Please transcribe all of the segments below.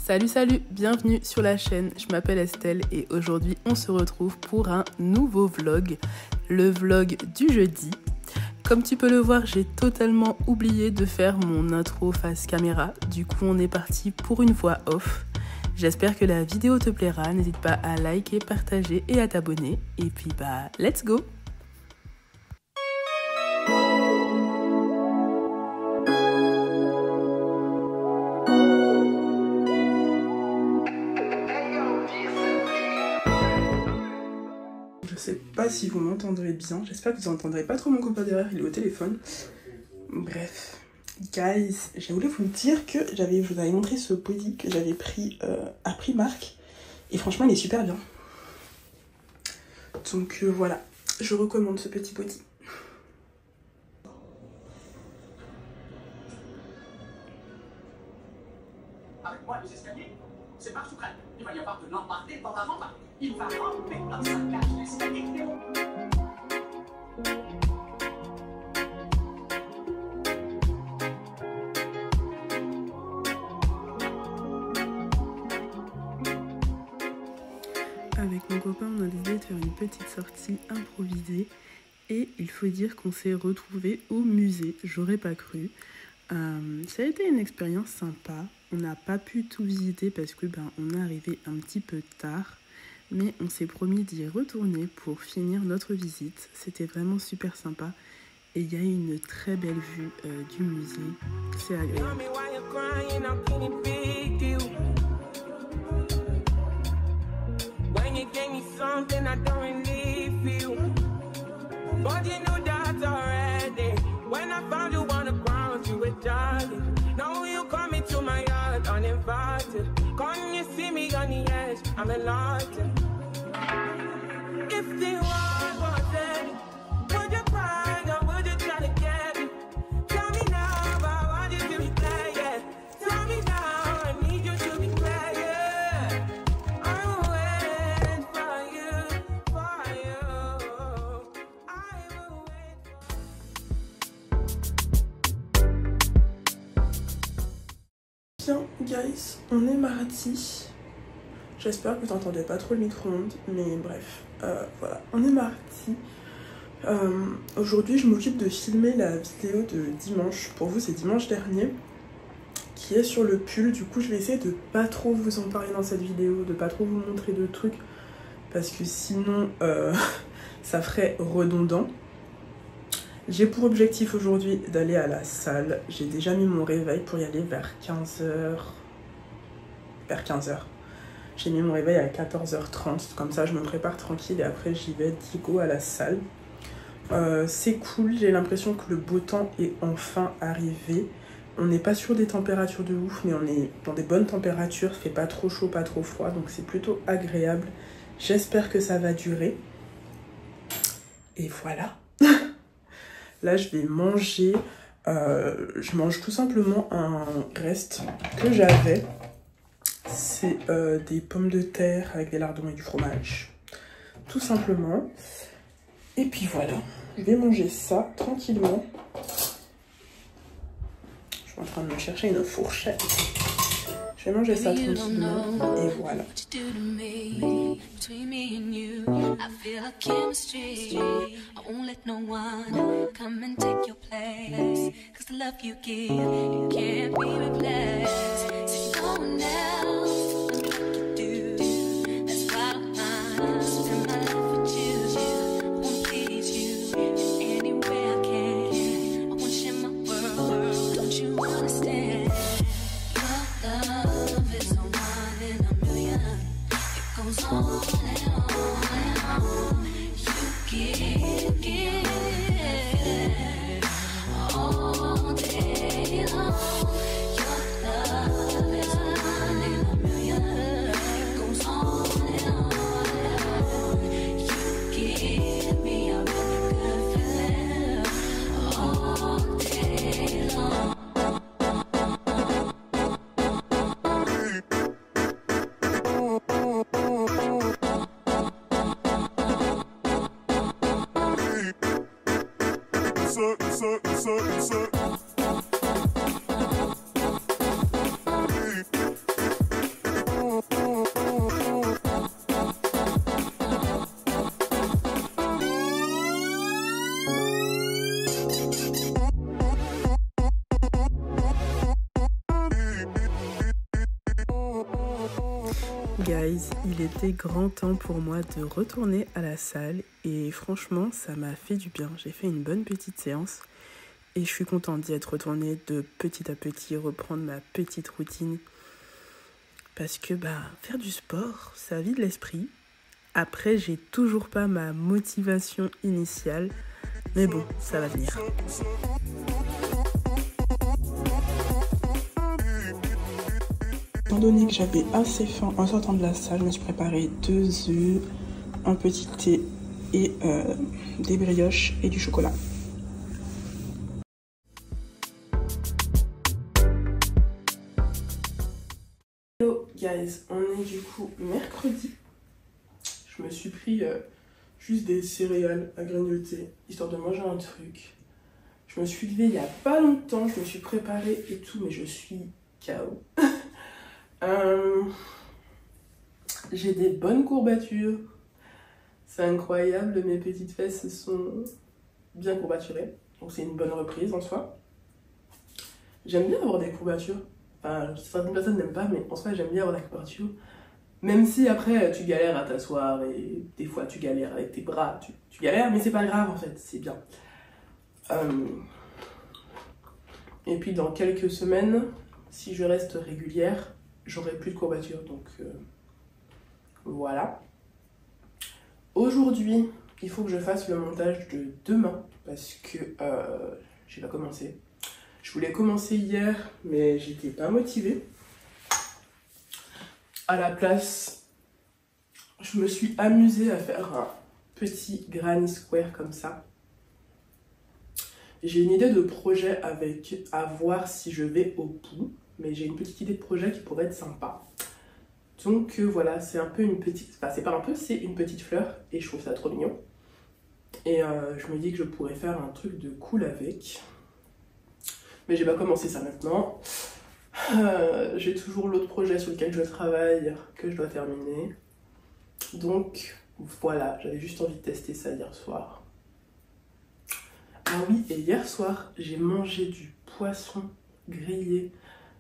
Salut, bienvenue sur la chaîne, je m'appelle Estelle et aujourd'hui on se retrouve pour un nouveau vlog, le vlog du jeudi. Comme tu peux le voir, j'ai totalement oublié de faire mon intro face caméra, du coup on est parti pour une voix off. J'espère que la vidéo te plaira, n'hésite pas à liker, partager et à t'abonner. Et puis bah, let's go! Je sais pas si vous m'entendrez bien, j'espère que vous n'entendrez pas trop mon copain derrière, il est au téléphone. Bref, guys, j'ai voulu vous dire que je vous avais montré ce body que j'avais pris à Primark. Et franchement, il est super bien. Donc voilà, je recommande ce petit body. Avec moi, les escaliers, c'est pas tout près. Il va y avoir de l'embarquer dans la rampe. Il va ramper dans sa cage d'escalier. Avec mon copain, on a décidé de faire une petite sortie improvisée. Et il faut dire qu'on s'est retrouvés au musée, j'aurais pas cru. Ça a été une expérience sympa. On n'a pas pu tout visiter parce que on est arrivé un petit peu tard. Mais on s'est promis d'y retourner pour finir notre visite. C'était vraiment super sympa. Et il y a une très belle vue du musée. C'est agréable. Can you see me on the edge? I'm in love. If the world was ending, would you cry or would you try to get it? Tell me now, I want you to be clear, yeah. Tell me now, I need you to be clear, yeah. I'm waiting for you, for you. I will wait. Bien, guys, on est mardi. J'espère que tu n'entendais pas trop le micro-ondes, mais bref, voilà, on est mardi. Aujourd'hui, je m'occupe de filmer la vidéo de dimanche. Pour vous, c'est dimanche dernier, qui est sur le pull. Du coup, je vais essayer de pas trop vous en parler dans cette vidéo, de pas trop vous montrer de trucs, parce que sinon, ça ferait redondant. J'ai pour objectif aujourd'hui d'aller à la salle. J'ai déjà mis mon réveil pour y aller vers 15h. Vers 15h. J'ai mis mon réveil à 14h30. Comme ça, je me prépare tranquille et après, j'y vais digo à la salle. C'est cool. J'ai l'impression que le beau temps est enfin arrivé. On n'est pas sur des températures de ouf, mais on est dans des bonnes températures. Il fait pas trop chaud, pas trop froid. Donc, c'est plutôt agréable. J'espère que ça va durer. Et voilà. Là, je vais manger. Je mange tout simplement un reste que j'avais. C'est des pommes de terre avec des lardons et du fromage. Tout simplement. Et puis voilà. Je vais manger ça tranquillement. Je suis en train de me chercher une fourchette. Je vais manger ça tranquillement. Et voilà. Between me and you, I feel a chemistry. I won't let no one come and take your place. Cause the love you give, it can't be replaced. So no one else will do like you do. That's why I spend my life with you. I won't please you in any way I can. I won't share my world, don't you understand? Your love is a one in a million. It goes on. All day long, your love is running. Guys, il était grand temps pour moi de retourner à la salle et franchement ça m'a fait du bien. J'ai fait une bonne petite séance et je suis contente d'y être retournée, de petit à petit reprendre ma petite routine parce que faire du sport ça vide l'esprit. Après j'ai toujours pas ma motivation initiale mais bon ça va venir. Étant donné que j'avais assez faim en sortant de la salle, je me suis préparé 2 œufs, un petit thé et des brioches et du chocolat. Hello guys, on est du coup mercredi. Je me suis pris juste des céréales à grignoter, histoire de manger un truc. Je me suis levée il y a pas longtemps, je me suis préparée et tout, mais je suis KO. J'ai des bonnes courbatures, c'est incroyable, mes petites fesses sont bien courbaturées, donc c'est une bonne reprise en soi. J'aime bien avoir des courbatures, enfin certaines personnes n'aiment pas, mais en soi j'aime bien avoir des courbatures, même si après tu galères à t'asseoir et des fois tu galères avec tes bras, tu galères, mais c'est pas grave en fait, c'est bien. Et puis dans quelques semaines, si je reste régulière, j'aurai plus de courbatures, donc voilà. Aujourd'hui, il faut que je fasse le montage de demain parce que j'ai pas commencé. Je voulais commencer hier, mais j'étais pas motivée. À la place, je me suis amusée à faire un petit granny square comme ça. J'ai une idée de projet à voir si je vais au bout. Mais j'ai une petite idée de projet qui pourrait être sympa. Donc voilà, c'est un peu une petite... Enfin, c'est pas un peu, c'est une petite fleur. Et je trouve ça trop mignon. Et je me dis que je pourrais faire un truc de cool avec. Mais j'ai pas commencé ça maintenant. J'ai toujours l'autre projet sur lequel je travaille, que je dois terminer. Donc voilà, j'avais juste envie de tester ça hier soir. Ah oui, et hier soir, j'ai mangé du poisson grillé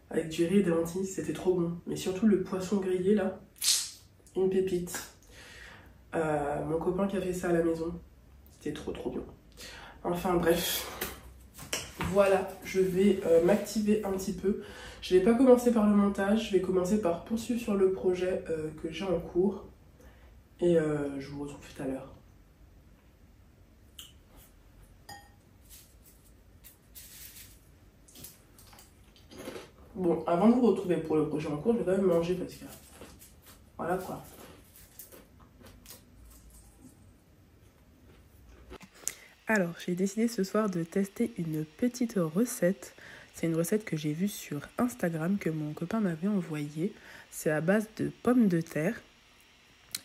avec du riz et des lentilles, c'était trop bon. Mais surtout le poisson grillé là, une pépite. Mon copain qui a fait ça à la maison, c'était trop bien. Enfin bref, voilà, je vais m'activer un petit peu. Je vais pas commencer par le montage, je vais commencer par poursuivre sur le projet que j'ai en cours. Et je vous retrouve tout à l'heure. Bon, avant de vous retrouver pour le projet en cours, je vais quand même manger parce que... Voilà quoi. Alors, j'ai décidé ce soir de tester une petite recette. C'est une recette que j'ai vue sur Instagram, que mon copain m'avait envoyée. C'est à base de pommes de terre.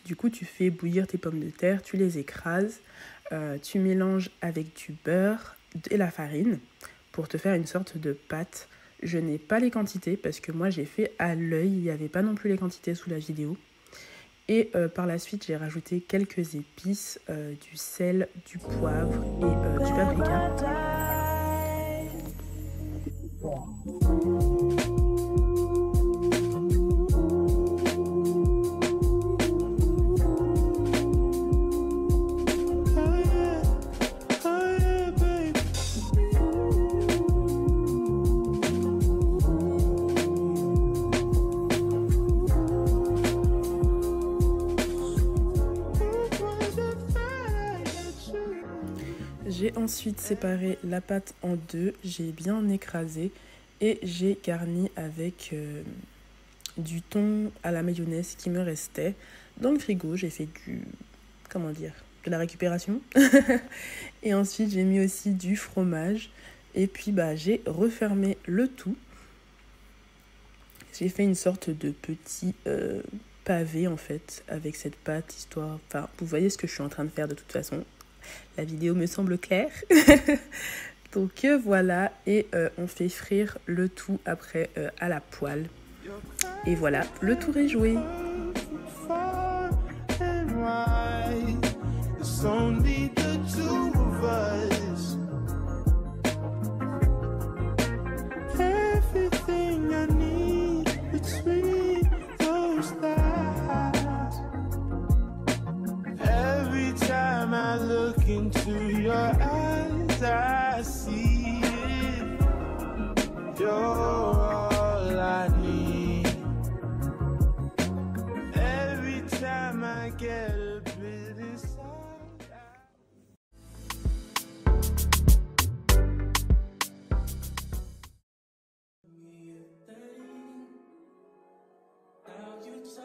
Du coup, tu fais bouillir tes pommes de terre, tu les écrases, tu mélanges avec du beurre et la farine pour te faire une sorte de pâte. Je n'ai pas les quantités parce que moi j'ai fait à l'œil, il n'y avait pas non plus les quantités sous la vidéo. Et par la suite j'ai rajouté quelques épices, du sel, du poivre et du paprika. J'ai ensuite séparé la pâte en deux, j'ai bien écrasé et j'ai garni avec du thon à la mayonnaise qui me restait dans le frigo. J'ai fait de la récupération. Et ensuite j'ai mis aussi du fromage et puis j'ai refermé le tout. J'ai fait une sorte de petit pavé en fait avec cette pâte histoire... Enfin, vous voyez ce que je suis en train de faire de toute façon. La vidéo me semble claire. Donc voilà, et on fait frire le tout après à la poêle. Et voilà, le tour est joué. Everything I need between those thighs.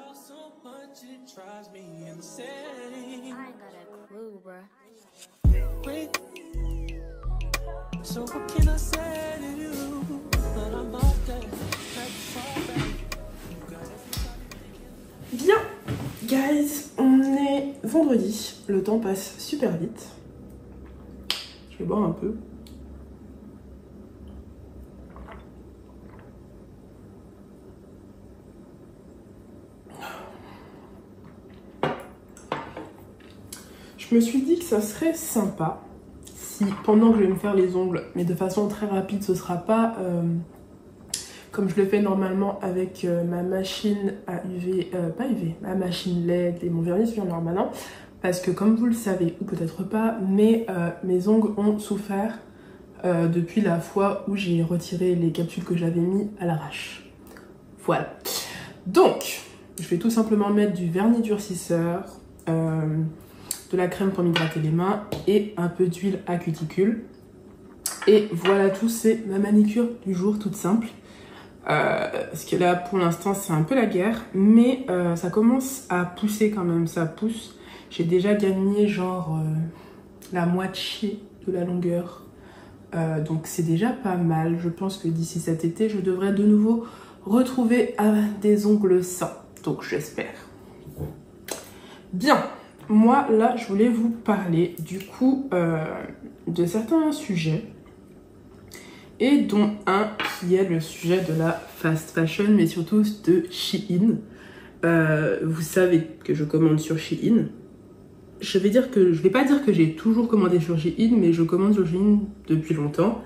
girl so much it drives me insane. I ain't got a clue, bruh. Wait. So what can I say to you? But I'm up there, like far back. You got everybody. Bien, guys, on est vendredi. Le temps passe super vite. Je vais boire un peu. Je me suis dit que ça serait sympa si pendant que je vais me faire les ongles, mais de façon très rapide, ce sera pas comme je le fais normalement avec ma machine à UV, pas UV, ma machine LED et mon vernis sur normalement, parce que comme vous le savez, ou peut-être pas, mais mes ongles ont souffert depuis la fois où j'ai retiré les capsules que j'avais mis à l'arrache. Voilà. Donc, je vais tout simplement mettre du vernis durcisseur, de la crème pour m'hydrater les mains et un peu d'huile à cuticule. Et voilà tout, c'est ma manicure du jour, toute simple. Parce que là, pour l'instant, c'est un peu la guerre, mais ça commence à pousser quand même, ça pousse. J'ai déjà gagné genre la moitié de la longueur. Donc c'est déjà pas mal. Je pense que d'ici cet été, je devrais de nouveau retrouver des ongles sains. Donc j'espère. Bien. Moi, là, je voulais vous parler du coup de certains sujets et dont un qui est le sujet de la fast fashion, mais surtout de Shein. Vous savez que je commande sur Shein. Je vais pas dire que j'ai toujours commandé sur Shein, mais je commande sur Shein depuis longtemps.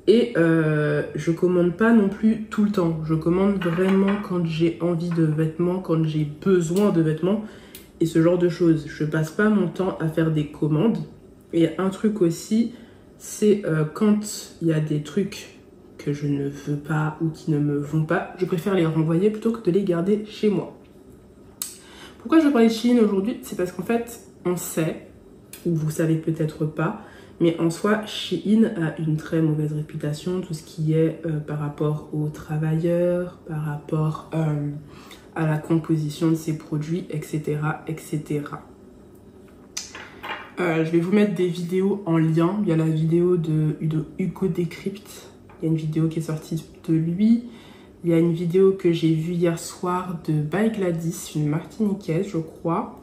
Et je commande pas non plus tout le temps. Je commande vraiment quand j'ai envie de vêtements, quand j'ai besoin de vêtements. Et ce genre de choses. Je passe pas mon temps à faire des commandes. Et un truc aussi, c'est quand il y a des trucs que je ne veux pas ou qui ne me vont pas, je préfère les renvoyer plutôt que de les garder chez moi. Pourquoi je parlais de Shein aujourd'hui? C'est parce qu'en fait, on sait, ou vous savez peut-être pas, mais en soi, Shein a une très mauvaise réputation, tout ce qui est par rapport aux travailleurs, par rapport à la composition de ses produits, etc. etc. Je vais vous mettre des vidéos en lien. Il y a la vidéo de Hugo Décrypte. Il y a une vidéo qui est sortie de lui. Il y a une vidéo que j'ai vue hier soir de By Gladys, une Martiniquaise, je crois.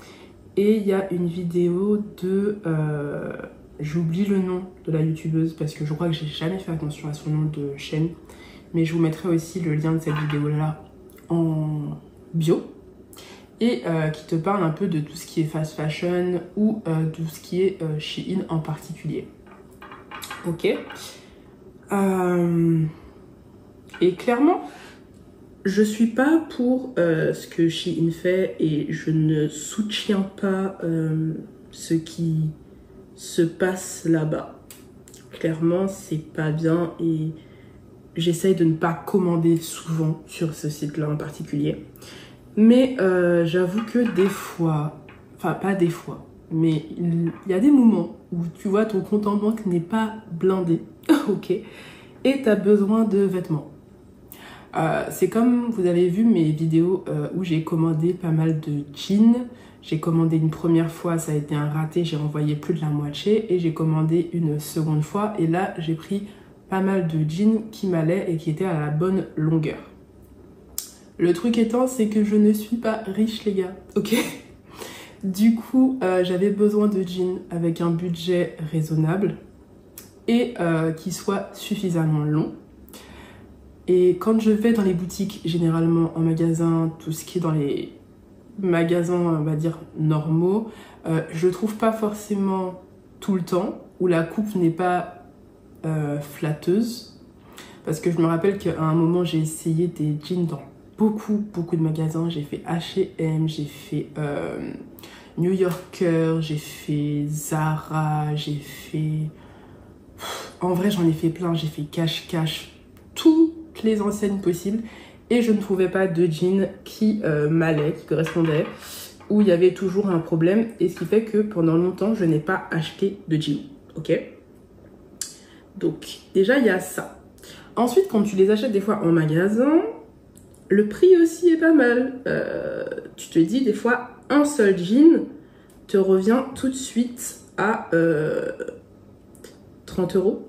Et il y a une vidéo de... j'oublie le nom de la youtubeuse parce que je crois que j'ai jamais fait attention à son nom de chaîne. Mais je vous mettrai aussi le lien de cette vidéo-là en bio. Et qui te parle un peu de tout ce qui est fast fashion ou tout ce qui est Shein en particulier. Ok. Et clairement, je suis pas pour ce que Shein fait et je ne soutiens pas ce qui se passe là-bas. Clairement, c'est pas bien et j'essaye de ne pas commander souvent sur ce site-là en particulier. Mais j'avoue que des fois, enfin pas des fois, mais il y a des moments où tu vois ton compte en banque n'est pas blindé, ok, et tu as besoin de vêtements. C'est comme vous avez vu mes vidéos où j'ai commandé pas mal de jeans. J'ai commandé une première fois, ça a été un raté, j'ai renvoyé plus de la moitié. Et j'ai commandé une seconde fois et là j'ai pris pas mal de jeans qui m'allaient et qui étaient à la bonne longueur. Le truc étant, c'est que je ne suis pas riche les gars, ok. Du coup, j'avais besoin de jeans avec un budget raisonnable et qui soit suffisamment long. Et quand je vais dans les boutiques, généralement en magasin, tout ce qui est dans les magasins, on va dire, normaux, je le trouve pas forcément tout le temps, où la coupe n'est pas flatteuse. Parce que je me rappelle qu'à un moment, j'ai essayé des jeans dans beaucoup de magasins. J'ai fait H&M, j'ai fait New Yorker, j'ai fait Zara, j'ai fait... En vrai, j'en ai fait plein. J'ai fait Cash, toutes les enseignes possibles. Et je ne trouvais pas de jeans qui m'allaient, qui correspondaient, où il y avait toujours un problème. Et ce qui fait que pendant longtemps, je n'ai pas acheté de jeans. Ok? Donc, déjà, il y a ça. Ensuite, quand tu les achètes des fois en magasin, le prix aussi est pas mal. Tu te dis des fois, un seul jean te revient tout de suite à 30 €.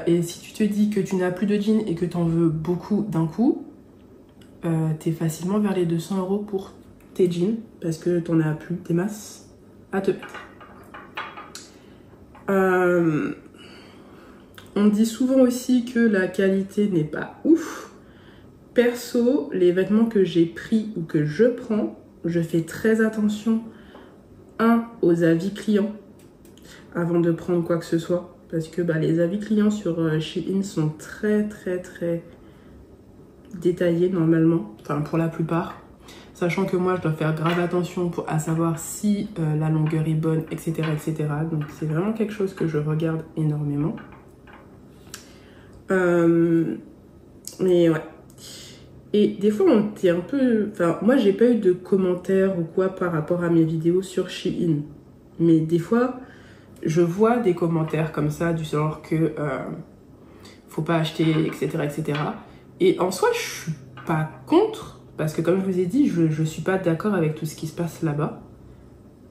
Et si tu te dis que tu n'as plus de jeans et que tu en veux beaucoup d'un coup, t'es facilement vers les 200 € pour tes jeans parce que t'en as plus des masses à te mettre. On dit souvent aussi que la qualité n'est pas ouf. Perso, les vêtements que j'ai pris ou que je prends, je fais très attention aux avis clients avant de prendre quoi que ce soit. Parce que les avis clients sur Shein sont très détaillés normalement, enfin pour la plupart. Sachant que moi je dois faire grave attention à savoir si la longueur est bonne, etc. Donc c'est vraiment quelque chose que je regarde énormément. Mais ouais. Et des fois on était un peu... Enfin moi j'ai pas eu de commentaires ou quoi par rapport à mes vidéos sur Shein. Mais des fois je vois des commentaires comme ça du genre que faut pas acheter, etc. Et en soi je suis pas contre. Parce que comme je vous ai dit, je suis pas d'accord avec tout ce qui se passe là-bas.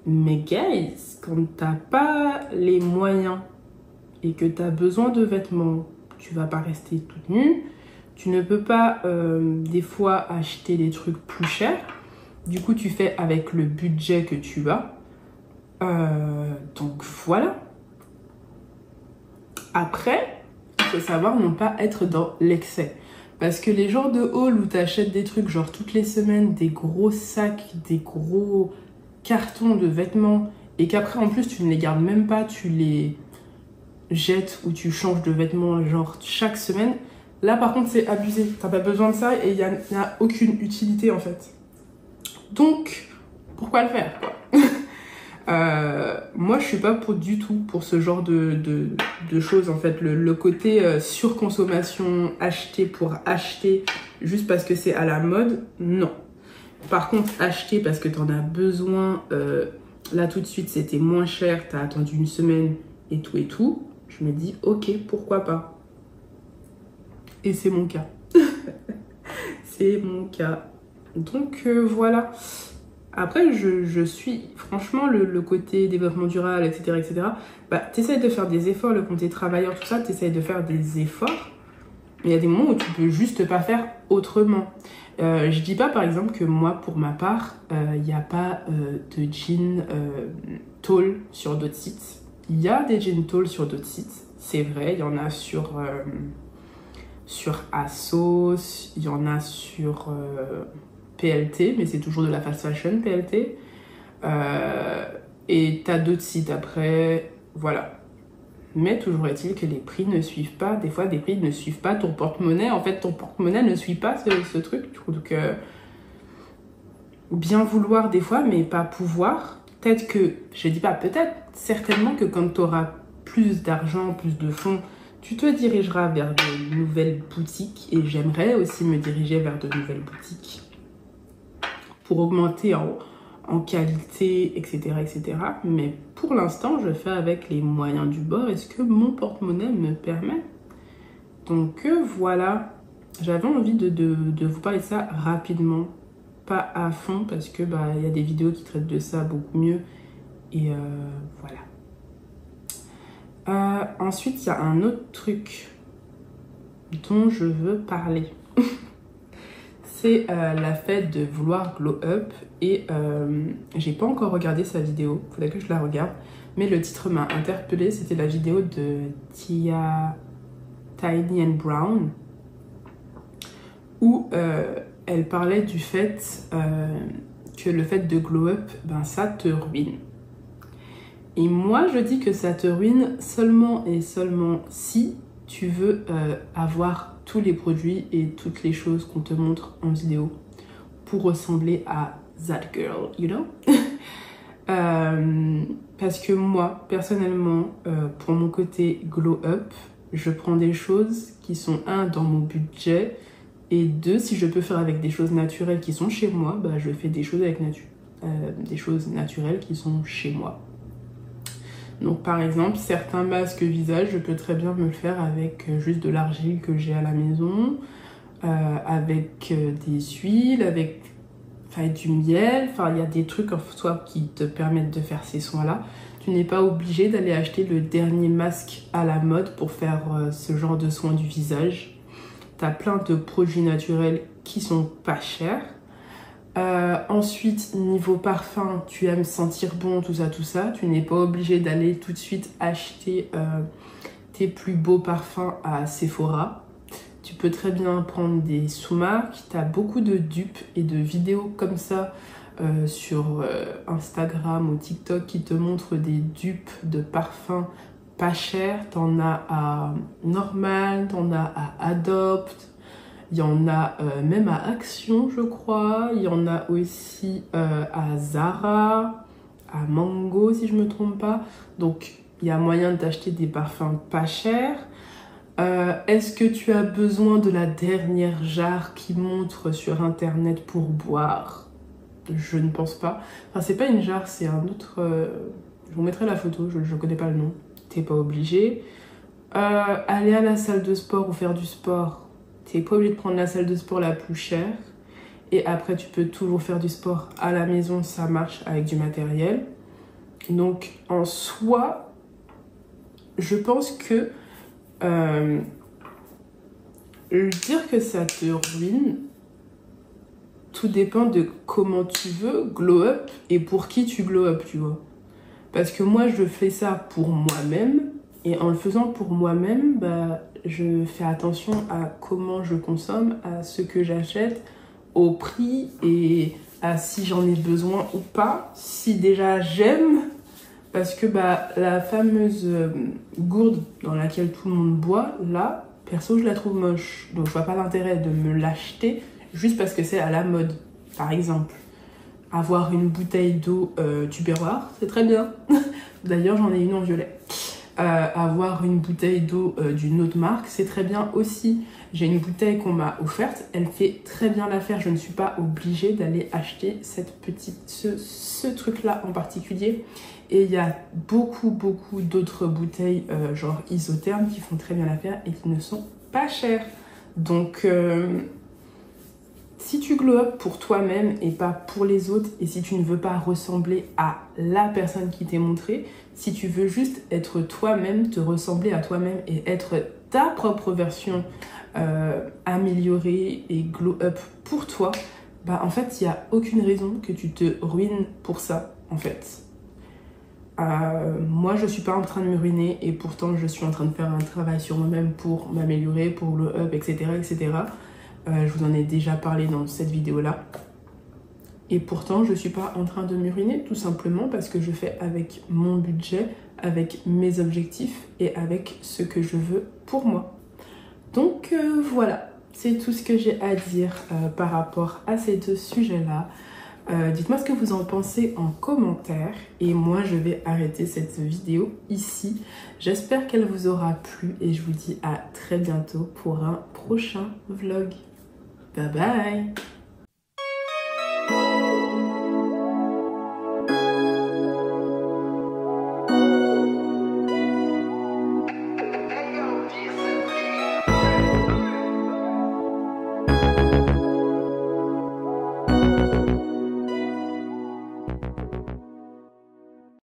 Mais guys, quand t'as pas les moyens et que t'as besoin de vêtements, tu vas pas rester toute nue. Tu ne peux pas des fois acheter des trucs plus chers. Du coup, tu fais avec le budget que tu as. Donc voilà. Après, il faut savoir ne pas être dans l'excès. Parce que les genres de haul où tu achètes des trucs genre toutes les semaines, des gros sacs, des gros cartons de vêtements et qu'après en plus tu ne les gardes même pas, tu les jettes ou tu changes de vêtements genre chaque semaine, là par contre c'est abusé. T'as pas besoin de ça et il n'y a aucune utilité en fait. Donc pourquoi le faire quoi? Moi je suis pas du tout pour ce genre de choses en fait, le côté surconsommation, acheter pour acheter juste parce que c'est à la mode, non. Par contre acheter parce que t'en as besoin, là tout de suite c'était moins cher, t'as attendu une semaine et tout, je me dis ok pourquoi pas. Et c'est mon cas. C'est mon cas. Donc voilà. Après, je suis, franchement, le côté développement durable, etc., t'essayes de faire des efforts, le côté travailleur, tout ça, t'essayes de faire des efforts. Mais il y a des moments où tu peux juste pas faire autrement. Je dis pas, par exemple, que moi, pour ma part, il n'y a pas de jeans tall sur d'autres sites. Il y a des jeans tall sur d'autres sites, c'est vrai. Il y en a sur ASOS, il y en a sur... PLT, mais c'est toujours de la fast fashion PLT. Et t'as d'autres sites après, voilà. Mais toujours est-il que les prix ne suivent pas, des fois des prix ne suivent pas ton porte-monnaie. En fait, ton porte-monnaie ne suit pas ce truc. Donc, bien vouloir des fois, mais pas pouvoir. Peut-être que, je dis pas peut-être, certainement que quand tu auras plus d'argent, plus de fonds, tu te dirigeras vers de nouvelles boutiques. Et j'aimerais aussi me diriger vers de nouvelles boutiques pour augmenter en qualité, etc. Mais pour l'instant, je fais avec les moyens du bord. Est-ce que mon porte-monnaie me permet? Donc voilà, j'avais envie de vous parler de ça rapidement, pas à fond, parce que y a des vidéos qui traitent de ça beaucoup mieux. Et voilà. Ensuite, il y a un autre truc dont je veux parler. C'est la fête de vouloir glow up et j'ai pas encore regardé sa vidéo, faudrait que je la regarde, mais le titre m'a interpellée, c'était la vidéo de Tia Tiny and Brown où elle parlait du fait que le fait de glow up, ça te ruine. Et moi je dis que ça te ruine seulement et seulement si tu veux avoir tous les produits et toutes les choses qu'on te montre en vidéo pour ressembler à that girl, you know. Parce que moi, personnellement, pour mon côté glow up, je prends des choses qui sont dans mon budget et si je peux faire avec des choses naturelles qui sont chez moi, je fais des choses avec des choses naturelles qui sont chez moi. Donc par exemple, certains masques visage, je peux très bien me le faire avec juste de l'argile que j'ai à la maison. avec des huiles, avec du miel. Enfin, il y a des trucs en soi qui te permettent de faire ces soins-là. Tu n'es pas obligé d'aller acheter le dernier masque à la mode pour faire ce genre de soins du visage. Tu as plein de produits naturels qui sont pas chers. Ensuite, niveau parfum, tu aimes sentir bon, tout ça. Tu n'es pas obligé d'aller tout de suite acheter tes plus beaux parfums à Sephora. Tu peux très bien prendre des sous-marques. Tu as beaucoup de dupes et de vidéos comme ça sur Instagram ou TikTok qui te montrent des dupes de parfums pas chers. Tu en as à Normal, tu en as à Adopt. Il y en a même à Action, je crois. Il y en a aussi à Zara, à Mango, si je ne me trompe pas. Donc, il y a moyen d'acheter des parfums pas chers. Est-ce que tu as besoin de la dernière jarre qui montre sur Internet pour boire? Je ne pense pas. Enfin, c'est pas une jarre, c'est un autre... je vous mettrai la photo, je ne connais pas le nom. T'es pas obligé. Aller à la salle de sport ou faire du sport... T'es pas obligé de prendre la salle de sport la plus chère. Et après, tu peux toujours faire du sport à la maison, ça marche avec du matériel. Donc, en soi, je pense que dire que ça te ruine, tout dépend de comment tu veux glow up et pour qui tu glow up, tu vois. Parce que moi, je fais ça pour moi-même. Et en le faisant pour moi-même, je fais attention à comment je consomme, à ce que j'achète, au prix et à si j'en ai besoin ou pas. Si déjà j'aime, parce que la fameuse gourde dans laquelle tout le monde boit, là, perso, je la trouve moche. Donc je vois pas l'intérêt de me l'acheter juste parce que c'est à la mode. Par exemple, avoir une bouteille d'eau Tupperware, c'est très bien. D'ailleurs, j'en ai une en violet. Avoir une bouteille d'eau d'une autre marque, c'est très bien aussi. J'ai une bouteille qu'on m'a offerte, elle fait très bien l'affaire. Je ne suis pas obligée d'aller acheter ce truc-là en particulier. Et il y a beaucoup d'autres bouteilles genre isothermes qui font très bien l'affaire et qui ne sont pas chères. Donc, si tu glow up pour toi-même et pas pour les autres, et si tu ne veux pas ressembler à la personne qui t'est montrée, si tu veux juste être toi-même, te ressembler à toi-même et être ta propre version améliorée et glow up pour toi, en fait, il n'y a aucune raison que tu te ruines pour ça, en fait. Moi, je ne suis pas en train de me ruiner et pourtant, je suis en train de faire un travail sur moi-même pour m'améliorer, pour glow up, etc., etc. Je vous en ai déjà parlé dans cette vidéo-là. Et pourtant, je ne suis pas en train de me ruiner, tout simplement parce que je fais avec mon budget, avec mes objectifs et avec ce que je veux pour moi. Donc voilà, c'est tout ce que j'ai à dire par rapport à ces deux sujets-là. Dites-moi ce que vous en pensez en commentaire. Et moi, je vais arrêter cette vidéo ici. J'espère qu'elle vous aura plu et je vous dis à très bientôt pour un prochain vlog. Bye bye!